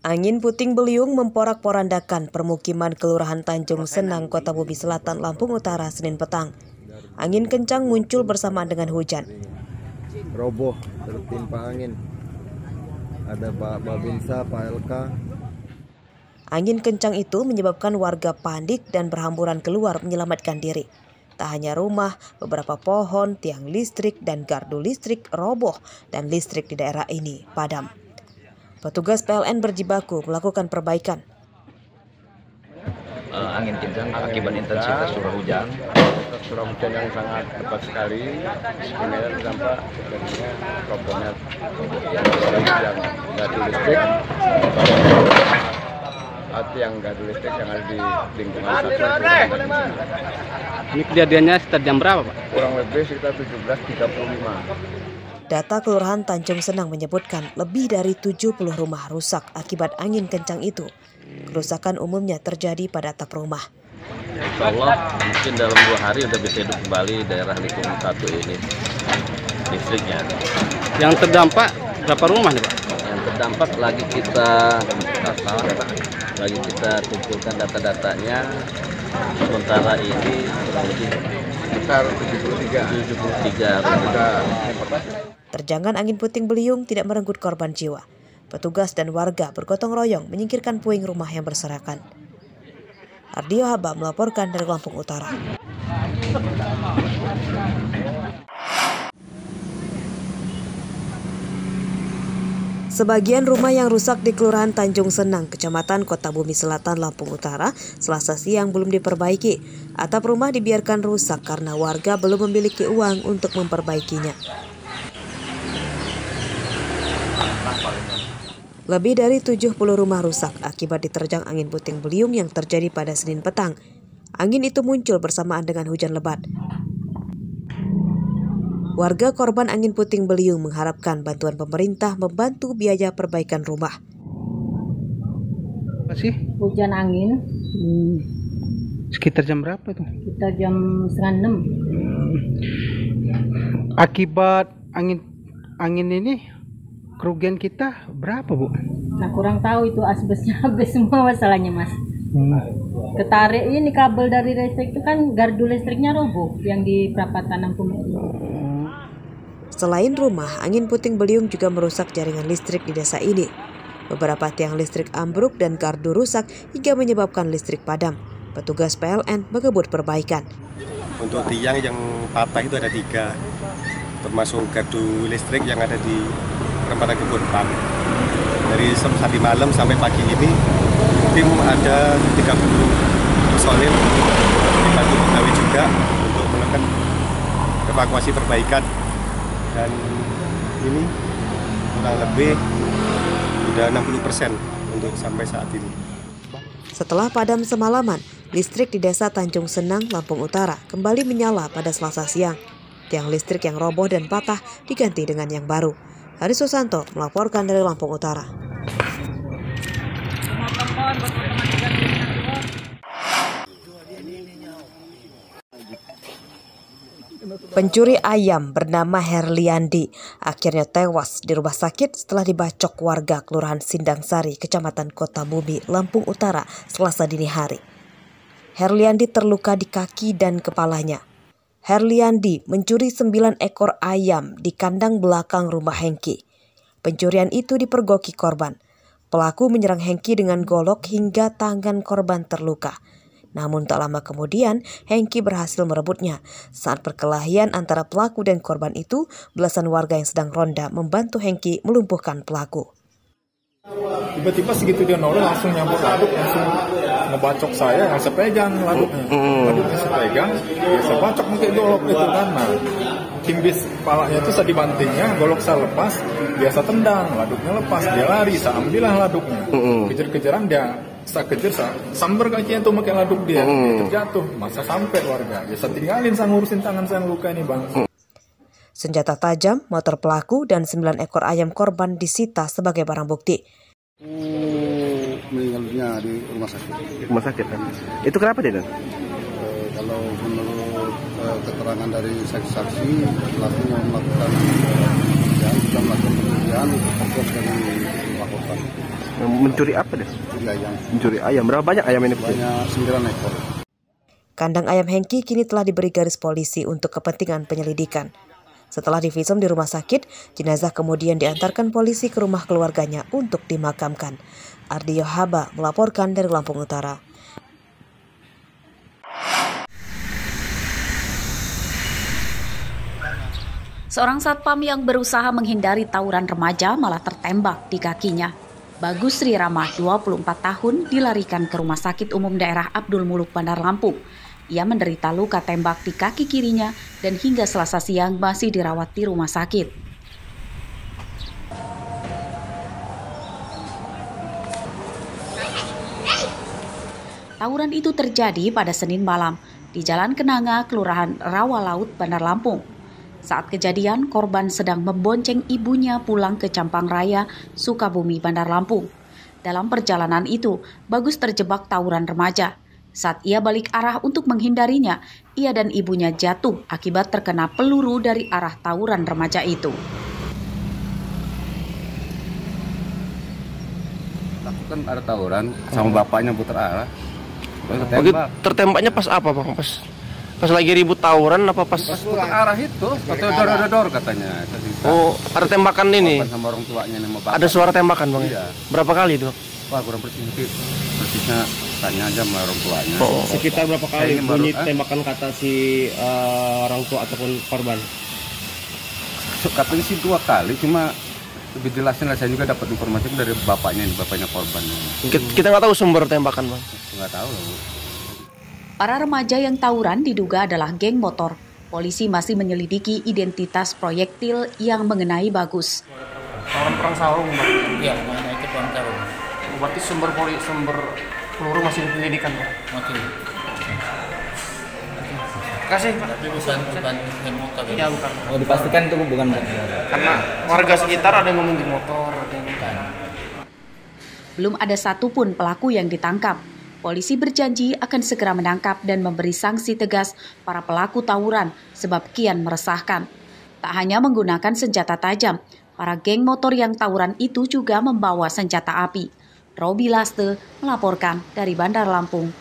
Angin puting beliung memporak-porandakan permukiman Kelurahan Tanjung Senang, Kota Bumi Selatan, Lampung Utara, Senin petang. Angin kencang muncul bersamaan dengan hujan. Roboh tertimpa angin. Ada Pak Babinsa, Pak LK. Angin kencang itu menyebabkan warga panik dan berhamburan keluar menyelamatkan diri. Tak hanya rumah, beberapa pohon, tiang listrik, dan gardu listrik roboh dan listrik di daerah ini padam. Petugas PLN berjibaku melakukan perbaikan. Angin kencang akibat intensitas curah hujan. Curah hujan yang sangat lebat sekali. Sebenarnya dampak jadinya robohnya yang gardu listrik. Yang gardu listrik yang ada di lingkungan satu. Ini kejadiannya sekitar jam berapa, Pak? Kurang lebih sekitar 17.35. Data Kelurahan Tanjung Senang menyebutkan lebih dari 70 rumah rusak akibat angin kencang itu. Kerusakan umumnya terjadi pada atap rumah. Insya Allah mungkin dalam 2 hari sudah bisa hidup kembali daerah lingkungan satu ini listriknya. Yang terdampak berapa rumah nih, Pak? Yang terdampak lagi kita data, lagi kita kumpulkan data-datanya. Sementara ini kurang lebih sekitar 73 rumah. Terjangan angin puting beliung tidak merenggut korban jiwa. Petugas dan warga bergotong royong menyingkirkan puing rumah yang berserakan. Ardio Haba melaporkan dari Lampung Utara. Sebagian rumah yang rusak di Kelurahan Tanjung Senang, Kecamatan Kota Bumi Selatan, Lampung Utara, Selasa siang belum diperbaiki. Atap rumah dibiarkan rusak karena warga belum memiliki uang untuk memperbaikinya. Lebih dari 70 rumah rusak akibat diterjang angin puting beliung yang terjadi pada Senin petang. Angin itu muncul bersamaan dengan hujan lebat. Warga korban angin puting beliung mengharapkan bantuan pemerintah membantu biaya perbaikan rumah. Masih hujan angin. Sekitar jam berapa itu? Kita jam 5:30. Akibat angin ini kerugian kita berapa, Bu? Nah, kurang tahu itu asbesnya habis semua masalahnya, Mas. Ketarik ini kabel dari listrik itu kan gardu listriknya roboh yang di perapatan Lampung itu. Selain rumah, angin puting beliung juga merusak jaringan listrik di desa ini. Beberapa tiang listrik ambruk dan gardu rusak hingga menyebabkan listrik padam. Petugas PLN mengebut perbaikan. Untuk tiang yang patah itu ada 3, termasuk gardu listrik yang ada di perempatan Kebun Pan. Dari tadi malam sampai pagi ini, tim ada 30 personil dibantu pegawai juga untuk melakukan evakuasi perbaikan. Dan ini kurang lebih sudah 60% untuk sampai saat ini. Setelah padam semalaman, listrik di Desa Tanjung Senang, Lampung Utara kembali menyala pada Selasa siang. Tiang listrik yang roboh dan patah diganti dengan yang baru. Haris Susanto melaporkan dari Lampung Utara. Pencuri ayam bernama Herliandi akhirnya tewas di rumah sakit setelah dibacok warga Kelurahan Sindang Sari, Kecamatan Kota Bumi, Lampung Utara, Selasa dini hari. Herliandi terluka di kaki dan kepalanya. Herliandi mencuri 9 ekor ayam di kandang belakang rumah Hengki. Pencurian itu dipergoki korban. Pelaku menyerang Hengki dengan golok hingga tangan korban terluka. Namun tak lama kemudian, Hengki berhasil merebutnya. Saat perkelahian antara pelaku dan korban itu, belasan warga yang sedang ronda membantu Hengki melumpuhkan pelaku. Tiba-tiba segitu dia noleh langsung nyambut laduk, langsung ngebacok saya, yang saya pegang laduknya. Laduknya saya pegang, ya saya bacok pakai golok itu kan. Nah, timbis kepalanya itu saya dibantingnya, golok saya lepas, dia saya tendang, laduknya lepas, dia lari, saya ambillah laduknya. Kejar-kejaran dia, saya kejar, saya sambar kakinya tuh pakai laduk dia, terjatuh, masa sampai warga, ya saya tinggalin, saya ngurusin tangan saya yang luka ini bang. Senjata tajam, motor pelaku, dan 9 ekor ayam korban disita sebagai barang bukti. Meninggalnya di rumah sakit. Rumah sakit kan? Itu kenapa dia? Kalau menurut keterangan dari saksi-saksi, pelaku yang melakukan pekerjaan, sudah melakukan pekerjaan fokus dari melakukan. Mencuri apa deh? Mencuri ayam. Berapa banyak ayam ini? Banyak 9 ekor. Kandang ayam Hengki kini telah diberi garis polisi untuk kepentingan penyelidikan. Setelah divisum di rumah sakit, jenazah kemudian diantarkan polisi ke rumah keluarganya untuk dimakamkan. Ardi Yohaba melaporkan dari Lampung Utara. Seorang satpam yang berusaha menghindari tawuran remaja malah tertembak di kakinya. Bagus Sri Rama, 24 tahun, dilarikan ke Rumah Sakit Umum Daerah Abdul Muluk Bandar Lampung. Ia menderita luka tembak di kaki kirinya dan hingga Selasa siang masih dirawat di rumah sakit. Tawuran itu terjadi pada Senin malam di Jalan Kenanga, Kelurahan Rawa Laut, Bandar Lampung. Saat kejadian, korban sedang membonceng ibunya pulang ke Campang Raya, Sukabumi, Bandar Lampung. Dalam perjalanan itu, Bagus terjebak tawuran remaja. Saat ia balik arah untuk menghindarinya, ia dan ibunya jatuh akibat terkena peluru dari arah tawuran remaja itu. Kan ada tawuran sama bapaknya putar arah. Tertembaknya pas apa, Bang? Pas lagi ribut tawuran apa pas? Pas putar arah itu, atau dor katanya. Oh, ada tembakan ini. Sama orang tuanya sama bapak. Ada suara tembakan, Bang? Iya. Berapa kali itu? Wah, kurang persisnya tanya aja sama orang tuanya. Oh. Sekitar berapa kali bunyi tembakan kata si orang tua ataupun korban? Katanya sih 2 kali, cuma lebih jelasnya saya juga dapat informasi dari bapaknya korban. Kita nggak tahu sumber tembakan, Bang. Nggak tahu. Para remaja yang tawuran diduga adalah geng motor. Polisi masih menyelidiki identitas proyektil yang mengenai Bagus. Orang perang sarung, Bang. Iya, mengenai itu perang sarung. Berarti sumber peluru masih penyelidikan, Pak? Masih. Kasih, Pak. Tapi bukan geng motor. Ya, bukan. Oh, dipastikan itu bukan. Karena warga sekitar ada yang ngomong geng motor, ada yang bukan. Belum ada satupun pelaku yang ditangkap. Polisi berjanji akan segera menangkap dan memberi sanksi tegas para pelaku tawuran sebab kian meresahkan. Tak hanya menggunakan senjata tajam, para geng motor yang tawuran itu juga membawa senjata api. Robi Laste melaporkan dari Bandar Lampung.